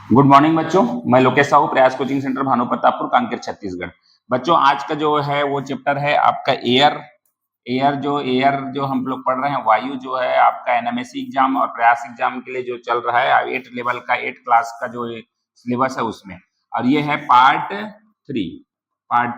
Good morning बच्चों, मैं लोकेश साहू, प्रयास कोचिंग सेंटर भानु प्रतापपुर, कांकेर, छत्तीसगढ़। बच्चों आज का जो है वो चैप्टर है आपका एयर जो हम लोग पढ़ रहे हैं, वायु जो है आपका एनएमएससी एग्जाम और प्रयास एग्जाम के लिए जो चल रहा है 8 लेवल का 8 क्लास का जो सिलेबस है उसमें, और ये है पार्ट 3।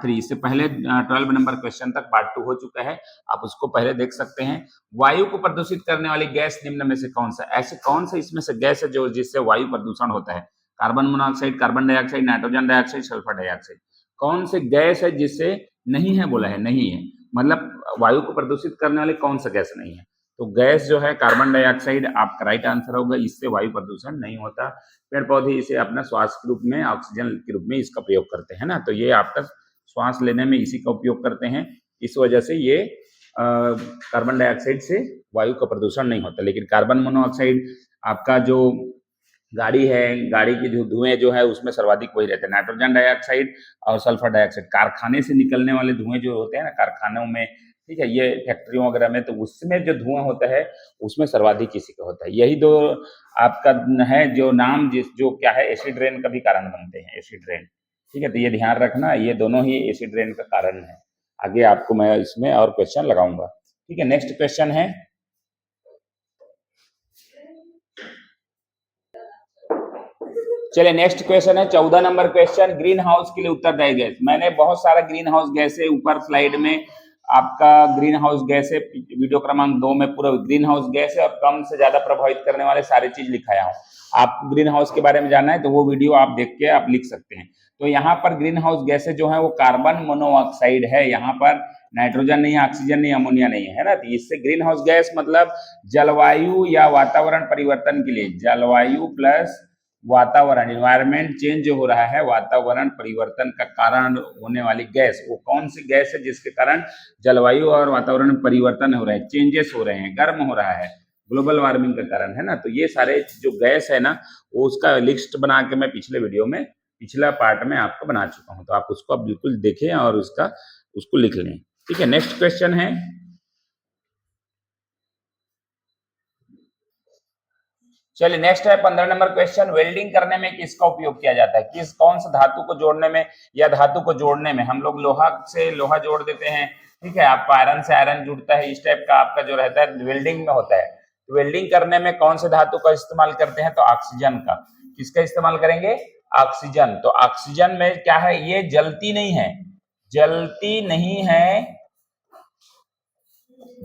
इससे पहले 12 नंबर क्वेश्चन तक पार्ट 2 हो चुका है, आप उसको पहले देख सकते हैं। वायु को प्रदूषित करने वाली गैस निम्न में से कौन सा, ऐसे कौन सा इसमें से गैस है जो जिससे वायु प्रदूषण होता है? Carbon monoxide, carbon dioxide, nitrogen dioxide, sulphur dioxide. कौन से गैस है जिससे नहीं है? बोला है नहीं है, मतलब वायु को प्रदूषित करने वाली कौन सा गैस नहीं है? तो गैस जो है कार्बन डाइऑक्साइड आपका राइट आंसर होगा, इससे वायु प्रदूषण नहीं होता। पेड़ पौधे इसे अपना श्वास के रूप में, ऑक्सीजन के रूप में इसका प्रयोग करते हैं ना, तो ये आपका श्वास लेने में इसी का उपयोग करते हैं, इस वजह से ये कार्बन डाइऑक्साइड से वायु का प्रदूषण नहीं होता। लेकिन कार्बन मोनोऑक्साइड आपका जो गाड़ी है, गाड़ी के जो धुएं जो है उसमें सर्वाधिक वही रहते हैं, नाइट्रोजन डाइऑक्साइड और सल्फर डाइऑक्साइड। कारखाने से निकलने वाले धुएं जो होते हैं ना कारखानों में, ठीक है, ये फैक्ट्रियों वगैरह में, तो उसमें जो धुआं होता है उसमें सर्वाधिक किसी का होता है। यही दो आपका है जो नाम जो क्या है, एसिड रेन का भी कारण बनते हैं, एसिड रेन। ठीक है, तो ये ध्यान रखना, ये दोनों ही एसिड रेन का कारण है। आगे आपको मैं इसमें और क्वेश्चन लगाऊंगा। ठीक है, नेक्स्ट क्वेश्चन है, चलिए नेक्स्ट क्वेश्चन है 14 नंबर क्वेश्चन, ग्रीन हाउस के लिए उत्तरदायी गैस। मैंने बहुत सारा ग्रीन हाउस गैस है ऊपर स्लाइड में, आपका ग्रीन हाउस गैस है वीडियो क्रमांक 2 में पूरा ग्रीन हाउस गैस है और कम से ज्यादा प्रभावित करने वाले सारी चीज लिखाया हूँ। आपको ग्रीन हाउस के बारे में जानना है तो वो वीडियो आप देख के आप लिख सकते हैं। तो यहाँ पर ग्रीन हाउस गैसें जो है वो कार्बन मोनोऑक्साइड है, यहाँ पर नाइट्रोजन नहीं है, ऑक्सीजन नहीं, अमोनिया नहीं है ना। तो इससे ग्रीन हाउस गैस मतलब जलवायु या वातावरण परिवर्तन के लिए, जलवायु प्लस वातावरण, इन्वायरमेंट चेंज जो हो रहा है, वातावरण परिवर्तन का कारण होने वाली गैस, वो कौन सी गैस है जिसके कारण जलवायु और वातावरण परिवर्तन हो रहा है, चेंजेस हो रहे हैं, गर्म हो रहा है, ग्लोबल वार्मिंग का कारण है ना। तो ये सारे जो गैस है ना वो उसका लिस्ट बना के मैं पिछले वीडियो में, पिछला पार्ट में आपको बना चुका हूँ, तो आप उसको बिल्कुल देखें और उसको लिख लें। ठीक है, नेक्स्ट क्वेश्चन है, चलिए नेक्स्ट है 15 नंबर क्वेश्चन, वेल्डिंग करने में किसका उपयोग किया जाता है? कौन सा धातु को जोड़ने में या धातु को जोड़ने में? हम लोग लोहा से लोहा जोड़ देते हैं, ठीक है, आपका आयरन से आयरन जुड़ता है, इस टाइप का आपका जो रहता है वेल्डिंग में होता है। तो वेल्डिंग करने में कौन से धातु का इस्तेमाल करते हैं? तो ऑक्सीजन का। किसका इस्तेमाल करेंगे? ऑक्सीजन। तो ऑक्सीजन में क्या है, ये जलती नहीं है, जलती नहीं है,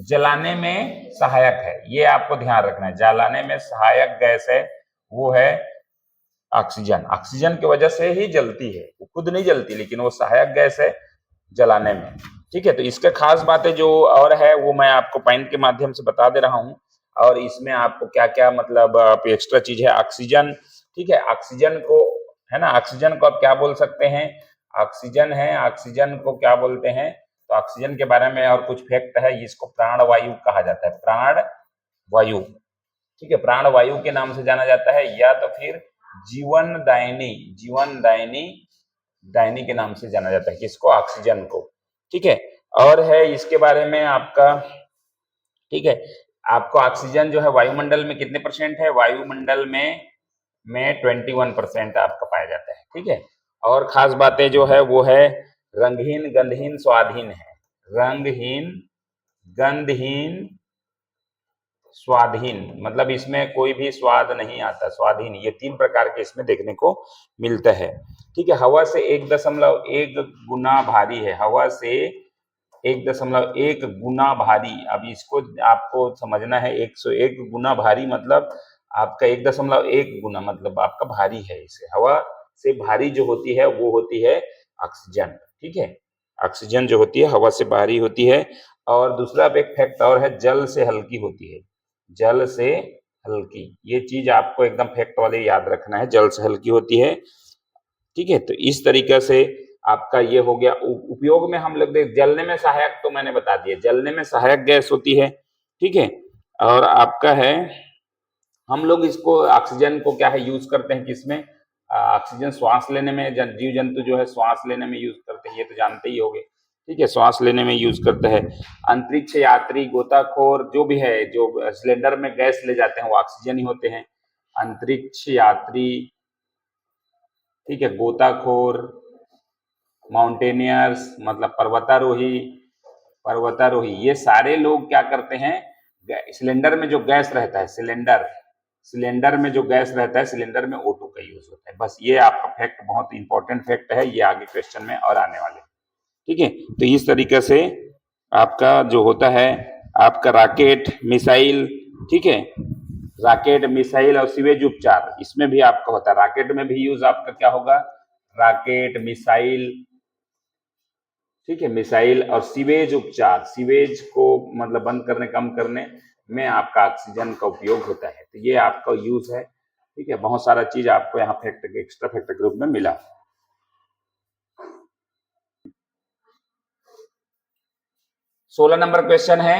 जलाने में सहायक है, ये आपको ध्यान रखना है। जलाने में सहायक गैस है वो है ऑक्सीजन, ऑक्सीजन की वजह से ही जलती है, वो खुद नहीं जलती लेकिन वो सहायक गैस है जलाने में। ठीक है, तो इसके खास बातें जो और है वो मैं आपको पॉइंट के माध्यम से बता दे रहा हूँ, और इसमें आपको क्या क्या मतलब एक्स्ट्रा चीज है। ऑक्सीजन, ठीक है, ऑक्सीजन को है ना, ऑक्सीजन को आप क्या बोल सकते हैं? ऑक्सीजन है, ऑक्सीजन को क्या बोलते हैं? तो ऑक्सीजन के बारे में और कुछ फैक्ट है, इसको प्राणवायु कहा जाता है, प्राणवायु। ठीक है, प्राणवायु के नाम से जाना जाता है, या तो फिर जीवनदायिनी, जीवनदायिनी दायनी के नाम से जाना जाता है, किसको? ऑक्सीजन को। ठीक है, और है इसके बारे में आपका, ठीक है, आपको ऑक्सीजन जो है वायुमंडल में कितने परसेंट है? वायुमंडल में 21% आपका पाया जाता है। ठीक है, और खास बातें जो है वो है रंगहीन, गंधहीन, स्वादहीन है। रंगहीन, गंधहीन, स्वादहीन, मतलब इसमें कोई भी स्वाद नहीं आता, स्वादहीन, ये 3 प्रकार के इसमें देखने को मिलता है। ठीक है, हवा से 1.1 गुना भारी है, हवा से 1.1 गुना भारी। अब इसको आपको समझना है, 101 गुना भारी मतलब आपका 1.1 गुना मतलब आपका भारी है। इसे हवा से भारी जो होती है वो होती है ऑक्सीजन। ठीक है, ऑक्सीजन जो होती है हवा से भारी होती है। और दूसरा एक फैक्ट और है, जल से हल्की होती है, जल से हल्की, ये चीज आपको एकदम फैक्ट वाले याद रखना है, जल से हल्की होती है। ठीक है, तो इस तरीके से आपका ये हो गया। उपयोग में हम लोग देख, जलने में सहायक तो मैंने बता दिया, जलने में सहायक गैस होती है। ठीक है, और आपका है, हम लोग इसको ऑक्सीजन को क्या है यूज करते हैं किसमें? ऑक्सीजन श्वास लेने में, जीव जंतु जो है श्वास लेने में यूज करते हैं, ये तो जानते ही होंगे। ठीक है, श्वास लेने में यूज करता है। अंतरिक्ष यात्री, गोताखोर जो भी है, जो सिलेंडर में गैस ले जाते हैं वो ऑक्सीजन ही होते हैं। अंतरिक्ष यात्री, ठीक है, गोताखोर, माउंटेनियर्स मतलब पर्वतारोही, ये सारे लोग क्या करते हैं, सिलेंडर में जो गैस रहता है, सिलेंडर में जो गैस रहता है, सिलेंडर में O2 का यूज होता है। बस ये आपका फैक्ट बहुत इंपॉर्टेंट फैक्ट है, ये आगे क्वेश्चन में और आने वाले, ठीक है। तो इस तरीके से आपका जो होता है आपका रॉकेट, मिसाइल, ठीक है, रॉकेट, मिसाइल और सीवेज उपचार, इसमें भी आपका होता है। रॉकेट में भी यूज आपका क्या होगा, रॉकेट, मिसाइल, ठीक है, मिसाइल और सीवेज उपचार, सीवेज को मतलब बंद करने, कम करने में आपका ऑक्सीजन का उपयोग होता है। तो ये आपका यूज है, ठीक है। बहुत सारा चीज आपको यहाँ फैक्ट, एक्स्ट्रा फैक्ट ग्रुप में मिला। 16 नंबर क्वेश्चन है,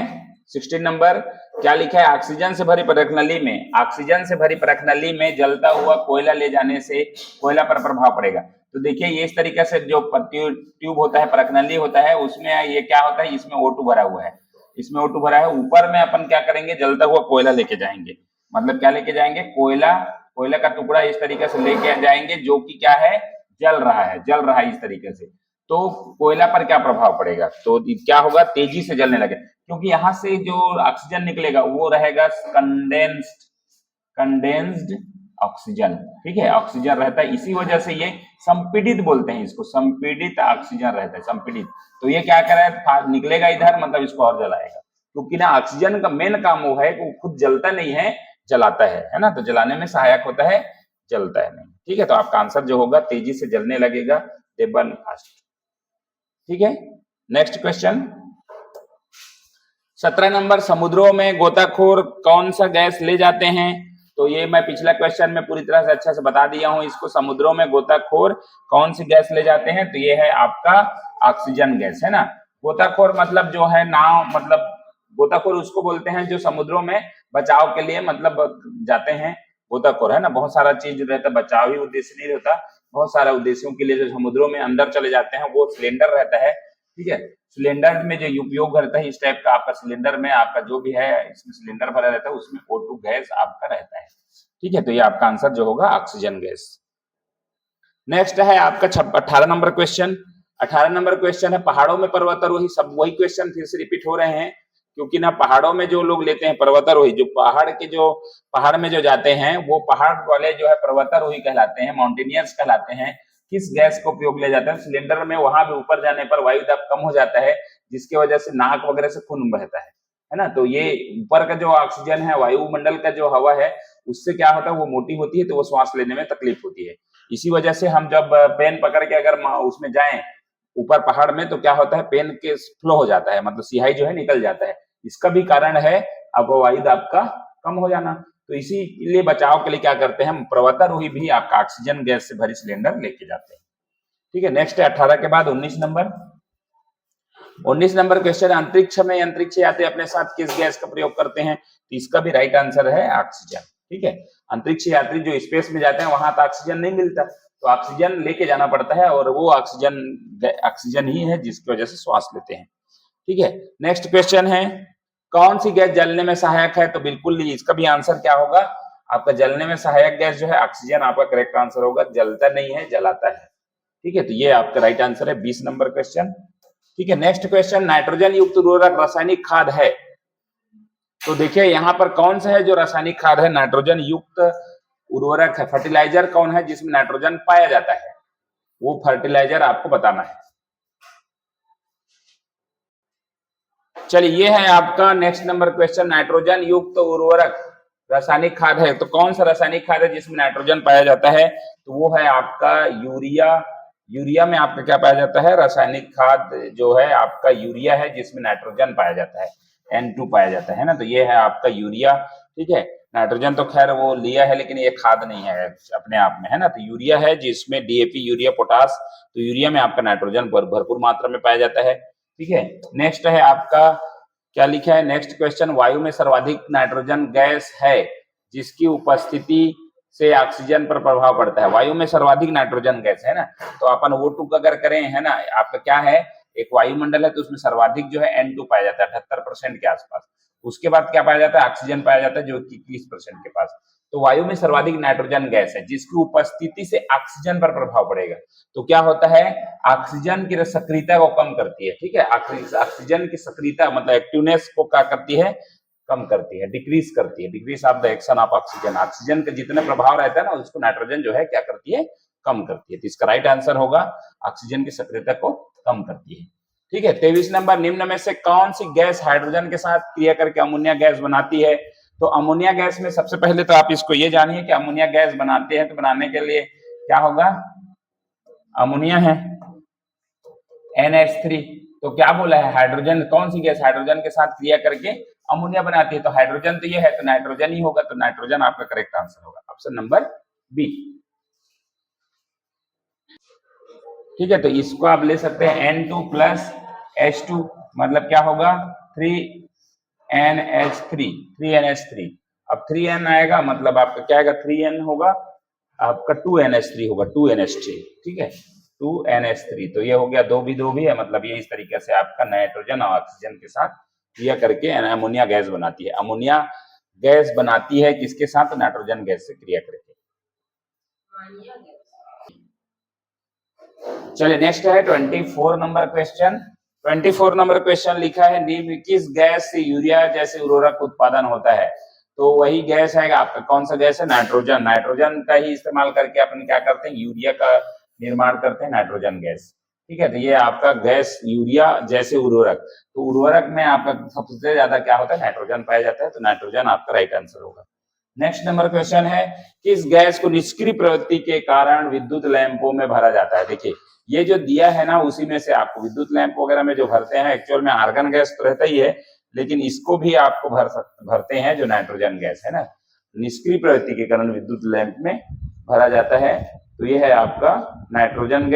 16 नंबर क्या लिखा है, ऑक्सीजन से भरी परख नली में, ऑक्सीजन से भरी परख नली में जलता हुआ कोयला ले जाने से कोयला पर प्रभाव पड़ेगा। तो देखिए ये इस तरीके से जो ट्यूब होता है, परख नली होता है, उसमें ये क्या होता है, इसमें O2 भरा हुआ है, इसमें O2 भरा है। ऊपर में अपन क्या करेंगे, जलता हुआ कोयला लेके जाएंगे, मतलब क्या लेके जाएंगे, कोयला का टुकड़ा इस तरीके से लेके जाएंगे, जो कि क्या है, जल रहा है इस तरीके से। तो कोयला पर क्या प्रभाव पड़ेगा, तो क्या होगा, तेजी से जलने लगे, क्योंकि यहाँ से जो ऑक्सीजन निकलेगा वो रहेगा कंडेंस्ड ऑक्सीजन, ठीक है, ऑक्सीजन रहता है, इसी वजह से ये संपीड़ित बोलते हैं इसको, संपीड़ित ऑक्सीजन रहता है, संपीड़ित। तो ये क्या करेगा, निकलेगा इधर, मतलब इसको और जलाएगा, क्योंकि ना ऑक्सीजन का मेन काम वो है कि वो खुद जलता नहीं है, जलाता है ना, तो जलाने में सहायक होता है, जलता है नहीं, ठीक है। तो आपका आंसर जो होगा, तेजी से जलने लगेगा, दे बर्न फास्ट, ठीक है। नेक्स्ट क्वेश्चन 17 नंबर, समुद्रों में गोताखोर कौन सा गैस ले जाते हैं। तो ये मैं पिछला क्वेश्चन में पूरी तरह से अच्छा से बता दिया हूं इसको, समुद्रों में गोताखोर कौन सी गैस ले जाते हैं, तो ये है आपका ऑक्सीजन गैस, है ना। गोताखोर मतलब जो है नाव, मतलब गोताखोर उसको बोलते हैं जो समुद्रों में बचाव के लिए मतलब जाते हैं, गोताखोर, है ना। बहुत सारा चीज रहता है, बचाव ही उद्देश्य नहीं रहता, बहुत सारा उद्देश्यों के लिए जो समुद्रों में अंदर चले जाते हैं, वो सिलेंडर रहता है, ठीक है। सिलेंडर में जो उपयोग करता है इस टाइप का, आपका सिलेंडर में आपका जो भी है, इसमें सिलेंडर भरा रहता है, उसमें O2 गैस आपका रहता है, ठीक है। तो ये आपका आंसर जो होगा ऑक्सीजन गैस। नेक्स्ट है आपका 18 नंबर क्वेश्चन, 18 नंबर क्वेश्चन है, पहाड़ों में पर्वतारोही, सब वही क्वेश्चन फिर से रिपीट हो रहे हैं, क्योंकि ना पहाड़ों में जो लोग लेते हैं पर्वतारोही, जो पहाड़ में जो जाते हैं, वो पहाड़ वाले जो है पर्वतारोही कहलाते हैं, माउंटेनियर्स कहलाते हैं। किस गैस का उपयोग ले जाते हैं, सिलेंडर में वहां भी ऊपर जाने पर वायु दाब कम हो जाता है, जिसकी वजह से नाक वगैरह से खून बहता है ना। तो ये ऊपर का जो ऑक्सीजन है, वायुमंडल का जो हवा है, उससे क्या होता है, वो मोटी होती है, तो वो श्वास लेने में तकलीफ होती है। इसी वजह से हम जब पेन पकड़ के अगर उसमें जाएं ऊपर पहाड़ में, तो क्या होता है, पेन के फ्लो हो जाता है, मतलब सिहाई जो है निकल जाता है। इसका भी कारण है आपको वायु दाब का कम हो जाना। तो इसीलिए बचाव के लिए क्या करते हैं, पर्वतारोही भी आपका ऑक्सीजन गैस से भरी सिलेंडर लेके जाते हैं, ठीक है। नेक्स्ट है 18 के बाद 19 नंबर, 19 नंबर क्वेश्चन, अंतरिक्ष में अंतरिक्ष यात्री अपने साथ किस गैस का प्रयोग करते हैं, तो इसका भी राइट आंसर है ऑक्सीजन, ठीक है। अंतरिक्ष यात्री जो स्पेस में जाते हैं वहां तो ऑक्सीजन नहीं मिलता, तो ऑक्सीजन लेके जाना पड़ता है, और वो ऑक्सीजन ही है जिसकी वजह से श्वास लेते हैं, ठीक है। नेक्स्ट क्वेश्चन है, कौन सी गैस जलने में सहायक है, तो बिल्कुल इसका भी आंसर क्या होगा, आपका जलने में सहायक गैस जो है ऑक्सीजन, आपका करेक्ट आंसर होगा, जलता नहीं है, जलाता है, ठीक है। तो ये आपका राइट आंसर है 20 नंबर क्वेश्चन, ठीक है। नेक्स्ट क्वेश्चन, नाइट्रोजन युक्त उर्वरक रासायनिक खाद है, तो देखिए यहाँ पर कौन सा है जो रासायनिक खाद है, नाइट्रोजन युक्त उर्वरक है, फर्टिलाइजर कौन है जिसमें नाइट्रोजन पाया जाता है, वो फर्टिलाइजर आपको बताना है। चलिए ये है आपका नेक्स्ट नंबर क्वेश्चन, नाइट्रोजन युक्त उर्वरक रासायनिक खाद है, तो कौन सा रासायनिक खाद है जिसमें नाइट्रोजन पाया जाता है, तो वो है आपका यूरिया। यूरिया में आपका क्या पाया जाता है, रासायनिक खाद जो है आपका यूरिया है, जिसमें नाइट्रोजन पाया जाता है, N2 पाया जाता है ना, तो ये है आपका यूरिया, ठीक है। नाइट्रोजन तो खैर वो लिया है, लेकिन ये खाद नहीं है अपने आप में, है ना। तो यूरिया है जिसमें DAP, यूरिया, पोटास, तो यूरिया में आपका नाइट्रोजन भरपूर मात्रा में पाया जाता है, ठीक है। नेक्स्ट है आपका क्या लिखा है, नेक्स्ट क्वेश्चन, वायु में सर्वाधिक नाइट्रोजन गैस है जिसकी उपस्थिति से ऑक्सीजन पर प्रभाव पड़ता है, वायु में सर्वाधिक नाइट्रोजन गैस है ना, तो अपन O2 अगर करें, है ना, आपका क्या है, एक वायुमंडल है, तो उसमें सर्वाधिक जो है N2 पाया जाता है 78% के आसपास, उसके बाद क्या पाया जाता है, ऑक्सीजन पाया जाता है जो कि 30% के पास। तो वायु में सर्वाधिक नाइट्रोजन गैस है जिसकी उपस्थिति से ऑक्सीजन पर प्रभाव पड़ेगा। तो क्या होता है, ऑक्सीजन की सक्रियता को कम करती है, ठीक है, ऑक्सीजन की सक्रियता मतलब एक्टिवनेस को क्या करती है, कम करती है, डिक्रीज करती है, decrease of the action of oxygen. Oxygen के जितने प्रभाव रहता है ना उसको नाइट्रोजन जो है क्या करती है, कम करती है। तो इसका राइट आंसर होगा ऑक्सीजन की सक्रियता को कम करती है। ठीक है, 23 नंबर, निम्न में से कौन सी गैस हाइड्रोजन के साथ क्रिया करके अमोनिया गैस बनाती है? तो अमोनिया गैस में सबसे पहले तो आप इसको ये जानिए कि अमोनिया गैस बनाते हैं तो बनाने के लिए क्या होगा, अमोनिया है NH3, तो क्या बोला है, हाइड्रोजन, कौन सी गैस हाइड्रोजन के साथ क्रिया करके अमोनिया बनाती है? तो हाइड्रोजन तो ये है, तो नाइट्रोजन ही होगा, तो नाइट्रोजन आपका करेक्ट आंसर होगा, ऑप्शन नंबर बी। ठीक है, तो इसको आप ले सकते हैं N2 प्लस H2, मतलब क्या होगा 3NH3। अब 3N आएगा मतलब आपका क्या आएगा, 3N होगा, आपका 2NH3 होगा, 2NH3, ठीक है, 2NH3। तो ये हो गया, दो भी है, मतलब ये इस तरीके से आपका नाइट्रोजन और ऑक्सीजन के साथ क्रिया करके अमोनिया गैस बनाती है। अमोनिया गैस बनाती है किसके साथ, नाइट्रोजन गैस से क्रिया करके। चलिए नेक्स्ट है 24 नंबर क्वेश्चन। 24 नंबर क्वेश्चन लिखा है, निम्न किस गैस से यूरिया जैसे उर्वरक उत्पादन होता है? तो वही गैस है आपका, कौन सा गैस है, नाइट्रोजन। नाइट्रोजन का ही इस्तेमाल करके अपन क्या करते हैं, यूरिया का निर्माण करते हैं, नाइट्रोजन गैस। ठीक है, तो ये आपका गैस यूरिया जैसे उर्वरक, तो उर्वरक में आपका सबसे ज्यादा क्या होता है, नाइट्रोजन पाया जाता है, तो नाइट्रोजन आपका राइट आंसर होगा। नेक्स्ट नंबर क्वेश्चन है, किस गैस को निष्क्रिय प्रवृत्ति के कारण विद्युत लैंपों में भरा जाता है? देखिए ये जो दिया है ना, उसी में से आपको विद्युत लैंप वगैरह में जो भरते हैं, एक्चुअल में आर्गन गैस तो रहता ही है, लेकिन इसको भी आपको भरते हैं जो नाइट्रोजन गैस है ना, निष्क्रिय प्रवृत्ति के कारण विद्युत लैंप में भरा जाता है। तो ये है आपका नाइट्रोजन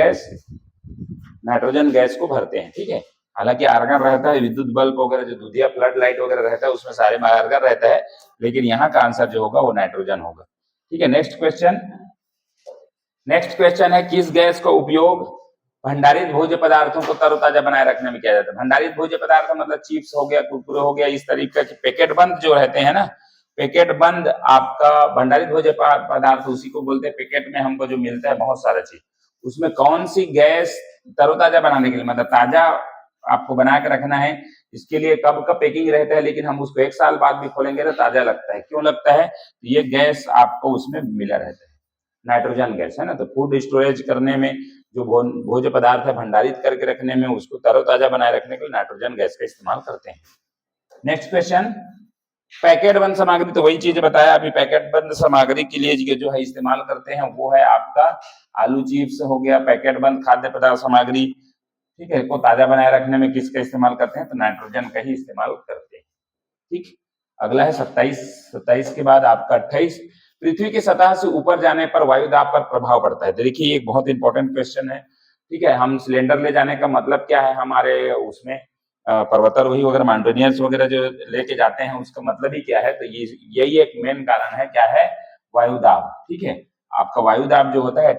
गैस को भरते हैं। ठीक है, हालांकि आर्गन रहता है, विद्युत बल्ब वगैरह जो दूधिया फ्लड लाइट वगैरह रहता है उसमें सारे में आर्गन रहता है, लेकिन यहाँ का आंसर जो होगा वो नाइट्रोजन होगा। ठीक है, नेक्स्ट क्वेश्चन है, किस गैस का उपयोग भंडारित भोज्य पदार्थों को तरोताजा बनाए रखने में किया जाता है? भंडारित भोज्य पदार्थ मतलब चिप्स हो गया, कुरकुरे हो गया, इस तरीके के पैकेट बंद जो रहते हैं ना, पैकेट बंद आपका भंडारित भोज्य पदार्थ उसी को बोलते हैं। पैकेट में हमको जो मिलता है बहुत सारा चीज, उसमें कौन सी गैस तरोताजा बनाने के लिए, मतलब ताजा आपको बना के रखना है, इसके लिए कब का पैकिंग रहता है, लेकिन हम उसको 1 साल बाद भी खोलेंगे तो ताजा लगता है। क्यों लगता है? ये गैस आपको उसमें मिला रहता है, नाइट्रोजन गैस है ना। तो फूड स्टोरेज करने में, जो भोज्य पदार्थ है भंडारित करके रखने में, उसको तरोताजा बनाए रखने के लिए नाइट्रोजन गैस का इस्तेमाल करते हैं। नेक्स्ट क्वेश्चन, पैकेट बंद सामग्री, तो वही चीज बताया अभी, पैकेट बंद सामग्री के लिए जो है इस्तेमाल करते हैं वो है आपका आलू चिप्स हो गया, पैकेट बंद खाद्य पदार्थ सामग्री, ठीक है, को ताजा बनाए रखने में किसका इस्तेमाल करते हैं? तो नाइट्रोजन का ही इस्तेमाल करते हैं। ठीक, अगला है 27 के बाद आपका 28, पृथ्वी की सतह से ऊपर जाने पर वायु दाब पर प्रभाव पड़ता है। देखिए एक बहुत इंपॉर्टेंट क्वेश्चन है। ठीक है, हम सिलेंडर ले जाने का मतलब क्या है, हमारे उसमें पर्वतारोही वगैरह माउंटेनियर्स वगैरह जो लेके जाते हैं उसका मतलब ही क्या है, तो ये यही एक मेन कारण है, क्या है, वायु दाब। ठीक है, आपका वायु दाब जो होता है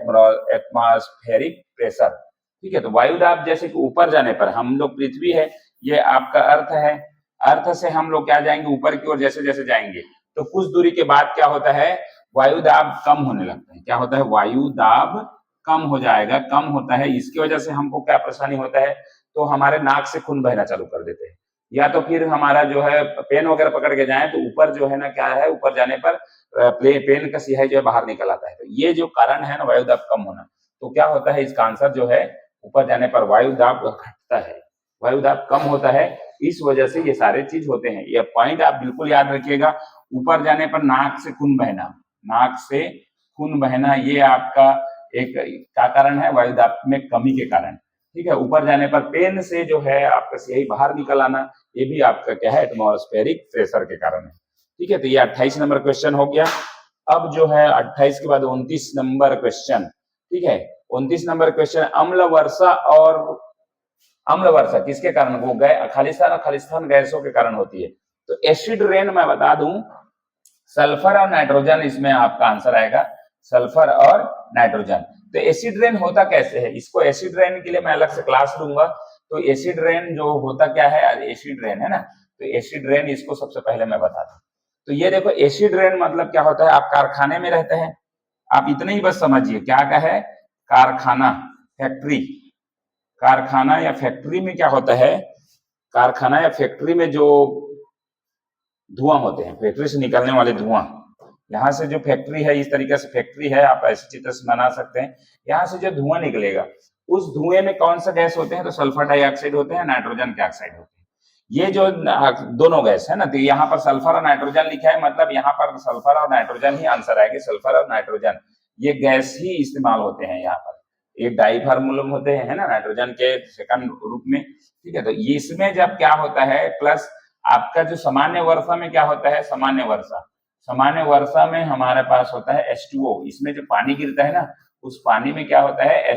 एटमॉस्फेरिक प्रेशर। ठीक है, तो वायु दाब जैसे कि ऊपर जाने पर, हम लोग पृथ्वी है, ये आपका अर्थ है, अर्थ से हम लोग क्या जाएंगे ऊपर की ओर, जैसे जैसे जाएंगे तो कुछ दूरी के बाद क्या होता है, वायु दाब कम होने लगता है। क्या होता है, वायु दाब कम हो जाएगा, कम होता है। इसकी वजह से हमको क्या परेशानी होता है, तो हमारे नाक से खून बहना चालू कर देते हैं, या तो फिर हमारा जो है पेन वगैरह पकड़ के जाए तो ऊपर जो है ना क्या है, ऊपर जाने पर पेन का स्याही जो है बाहर निकल आता है। तो ये जो कारण है ना वायु दाब कम होना, तो क्या होता है, इसका आंसर जो है ऊपर जाने पर वायु दाब घटता है, वायु दाब कम होता है, इस वजह से ये सारे चीज होते हैं। ये पॉइंट आप बिल्कुल याद रखिएगा, ऊपर जाने पर नाक से खून बहना, ये आपका एक क्या कारण है, वायु दाब में कमी के कारण। ठीक है, ऊपर जाने पर पेन से जो है आपका स्याही बाहर निकल आना, ये भी आपका क्या है, एटमॉस्फेरिक प्रेशर के कारण है। ठीक है, तो ये 28 नंबर क्वेश्चन हो गया। अब जो है 28 के बाद 29 नंबर क्वेश्चन। ठीक है, 29 नंबर क्वेश्चन, अम्ल वर्षा किसके कारण, वो खालिस्तान और खालिस्तान गैसों के कारण होती है। तो एसिड रेन मैं बता दूं, सल्फर और नाइट्रोजन इसमें आपका आंसर आएगा, सल्फर और नाइट्रोजन। तो एसिड रेन होता कैसे है, इसको एसिड रेन के लिए मैं अलग से क्लास लूंगा। तो एसिड रेन जो होता क्या है, एसिड रेन है ना, तो एसिड रेन इसको सबसे पहले मैं बता दूं। तो ये देखो एसिड रेन मतलब क्या होता है, आप कारखाने में रहते हैं, आप इतना ही बस समझिए क्या का है, कारखाना, फैक्ट्री, कारखाना या फैक्ट्री में क्या होता है, कारखाना या फैक्ट्री में जो धुआं होते हैं, फैक्ट्री से निकलने वाले धुआं, यहाँ से जो फैक्ट्री है, इस तरीके से फैक्ट्री है, आप ऐसे चित्र से बना सकते हैं, यहाँ से जो धुआं निकलेगा उस धुएं में कौन सा गैस होते हैं, तो सल्फर डाइऑक्साइड होते हैं, नाइट्रोजन के ऑक्साइड होते हैं। ये जो दोनों गैस है ना, तो यहाँ पर सल्फर और नाइट्रोजन लिखा है, मतलब यहाँ पर सल्फर और नाइट्रोजन ही आंसर आएगी, सल्फर और नाइट्रोजन ये गैस ही इस्तेमाल होते हैं यहाँ पर। एक डाइफॉर्मूलम होते हैं, है ना, नाइट्रोजन के सेकंड रूप में, ठीक है। तो इसमें जब क्या होता है, प्लस आपका जो सामान्य वर्षा में क्या होता है, सामान्य वर्षा में हमारे पास होता है H2O, इसमें जो पानी गिरता है ना, उस पानी में क्या होता है,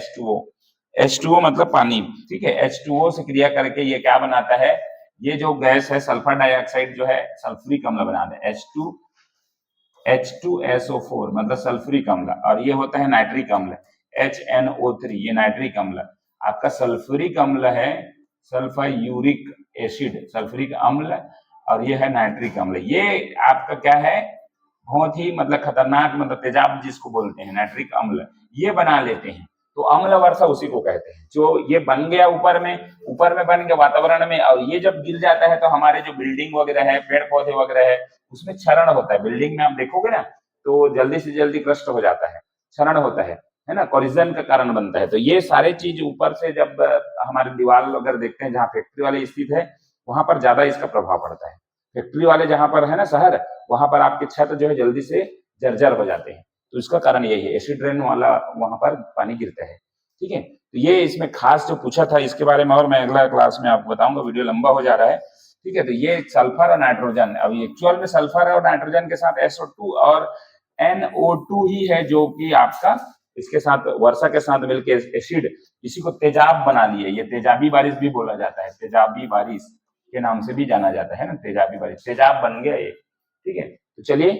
H2O मतलब पानी, ठीक है। H2O से क्रिया करके ये क्या बनाता है, ये जो गैस है सल्फर डाइऑक्साइड जो है सल्फ्यूरिक अम्ल बनाता है, H2SO4 मतलब सल्फ्यूरिक अम्ल, और ये होता है नाइट्रिक अम्ल, HNO3 ये नाइट्रिक अम्ल। आपका सल्फ्यूरिक अम्ल है सल्फ्यूरिक एसिड, सल्फ्यूरिक अम्ल, और ये है नाइट्रिक अम्ल। ये आपका क्या है, बहुत ही मतलब खतरनाक, मतलब तेजाब जिसको बोलते हैं, नाइट्रिक अम्ल, ये बना लेते हैं। तो अम्ल वर्षा उसी को कहते हैं, जो ये बन गया ऊपर में बन गया वातावरण में, और ये जब गिर जाता है तो हमारे जो बिल्डिंग वगैरह है, पेड़ पौधे वगैरह है, उसमें क्षरण होता है। बिल्डिंग में आप देखोगे ना, तो जल्दी से जल्दी क्रस्ट हो जाता है, क्षरण होता है ना, कोरिजन का कारण बनता है। तो ये सारे चीज ऊपर से जब हमारे दीवार अगर देखते हैं, जहाँ फैक्ट्री वाले स्थित है, वहां पर ज्यादा इसका प्रभाव पड़ता है। फैक्ट्री वाले जहां पर है ना शहर, वहां पर आपके छत जो है जल्दी से जर्जर हो जाते हैं, तो इसका कारण यही है, एसिड रेन वाला वहां पर पानी गिरता है, ठीक है। तो ये इसमें खास जो पूछा था इसके बारे में, और मैं अगला क्लास में आपको बताऊंगा, वीडियो लंबा हो जा रहा है, ठीक है। तो ये सल्फर और नाइट्रोजन, अभी एक्चुअल में सल्फर और नाइट्रोजन के साथ SO2 और NO2 ही है, जो कि आपका इसके साथ वर्षा के साथ मिलकर एसिड, इसी को तेजाब बना लिए। ये तेजाबी बारिश भी बोला जाता है, तेजाबी बारिश के नाम से भी जाना जाता है ना, तेजाबी बारिश, तेजाब बन गया ये, ठीक है। तो चलिए,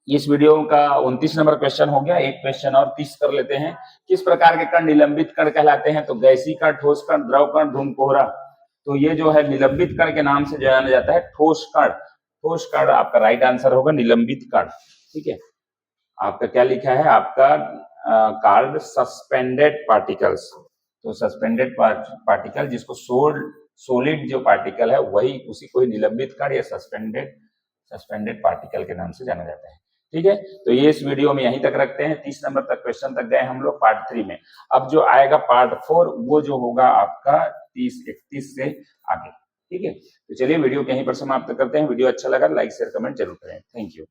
इस वीडियो का 29 नंबर क्वेश्चन हो गया। एक क्वेश्चन और 30 कर लेते हैं। किस प्रकार के कण निलंबित कण कहलाते हैं, तो गैसीय कण, ठोस कण, द्रव कण, धूमकोहरा। तो ये जो है निलंबित कण के नाम से जाना जाता है, ठोस कण। ठोस कण आपका राइट आंसर होगा, निलंबित कण, ठीक है। आपका क्या लिखा है, आपका कार्ड सस्पेंडेड पार्टिकल्स। तो सस्पेंडेड पार्टिकल, जिसको सोलिड जो पार्टिकल है वही, उसी को ही निलंबित कण या सस्पेंडेड पार्टिकल के नाम से जाना जाता है, ठीक है। तो ये इस वीडियो में यहीं तक रखते हैं, 30 नंबर तक क्वेश्चन तक गए हम लोग पार्ट 3 में। अब जो आएगा पार्ट 4, वो जो होगा आपका 30-31 से आगे, ठीक है। तो चलिए वीडियो को यहीं पर समाप्त करते हैं। वीडियो अच्छा लगा लाइक शेयर कमेंट जरूर करें। Thank you.